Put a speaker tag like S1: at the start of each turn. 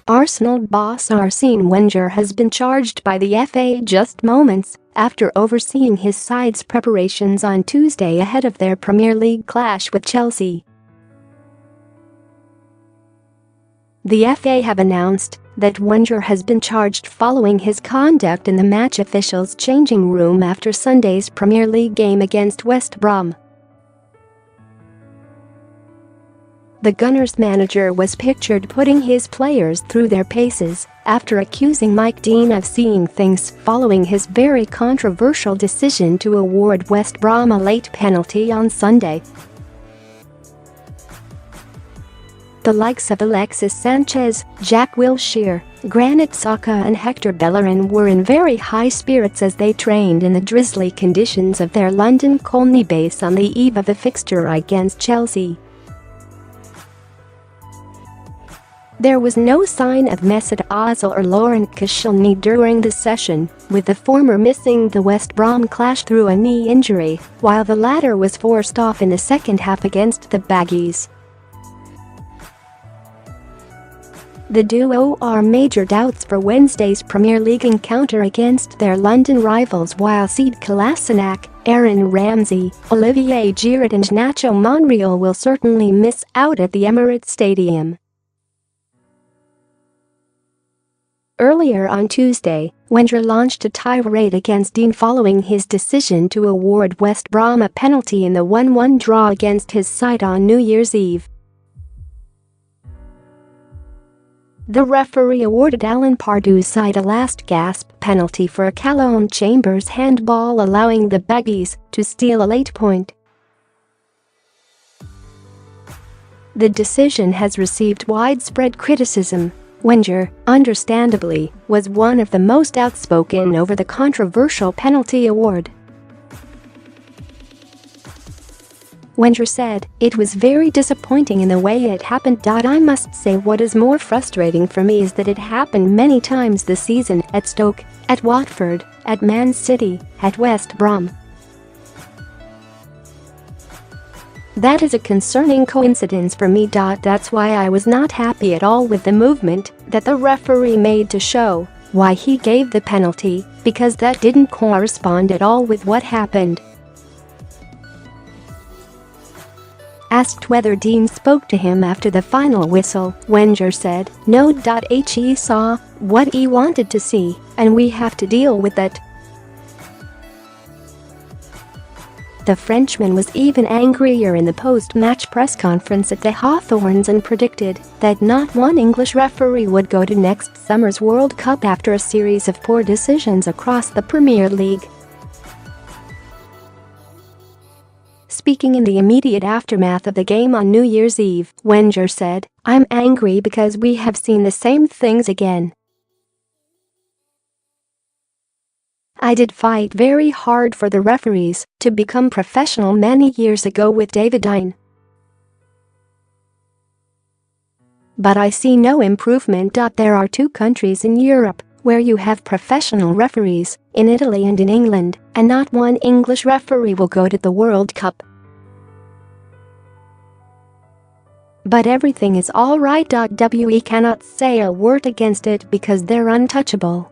S1: Arsenal boss Arsene Wenger has been charged by the FA just moments after overseeing his side's preparations on Tuesday ahead of their Premier League clash with Chelsea. The FA have announced that Wenger has been charged following his conduct in the match officials' changing room after Sunday's Premier League game against West Brom. The Gunners manager was pictured putting his players through their paces after accusing Mike Dean of seeing things following his very controversial decision to award West Brom a late penalty on Sunday. The likes of Alexis Sanchez, Jack Wilshere, Granit Xhaka and Hector Bellerin were in very high spirits as they trained in the drizzly conditions of their London Colney base on the eve of the fixture against Chelsea. There was no sign of Mesut Ozil or Laurent Koscielny during the session, with the former missing the West Brom clash through a knee injury, while the latter was forced off in the second half against the Baggies. The duo are major doubts for Wednesday's Premier League encounter against their London rivals, while Sead Kolasinac, Aaron Ramsey, Olivier Giroud and Nacho Monreal will certainly miss out at the Emirates Stadium. Earlier on Tuesday, Wenger launched a tirade against Dean following his decision to award West Brom a penalty in the 1-1 draw against his side on New Year's Eve. The referee awarded Alan Pardew's side a last-gasp penalty for a Callum Chambers handball, allowing the Baggies to steal a late point. The decision has received widespread criticism. Wenger, understandably, was one of the most outspoken over the controversial penalty award. Wenger said, "It was very disappointing in the way it happened. I must say what is more frustrating for me is that it happened many times this season, at Stoke, at Watford, at Man City, at West Brom. That is a concerning coincidence for me. That's why I was not happy at all with the movement that the referee made to show why he gave the penalty, because that didn't correspond at all with what happened." Asked whether Dean spoke to him after the final whistle, Wenger said, "No. He saw what he wanted to see, and we have to deal with that." The Frenchman was even angrier in the post-match press conference at the Hawthorns and predicted that not one English referee would go to next summer's World Cup after a series of poor decisions across the Premier League. Speaking in the immediate aftermath of the game on New Year's Eve, Wenger said, "I'm angry because we have seen the same things again. I did fight very hard for the referees to become professional many years ago with David Dein. But I see no improvement. There are two countries in Europe where you have professional referees, in Italy and in England, and not one English referee will go to the World Cup. But everything is all right. We cannot say a word against it because they're untouchable."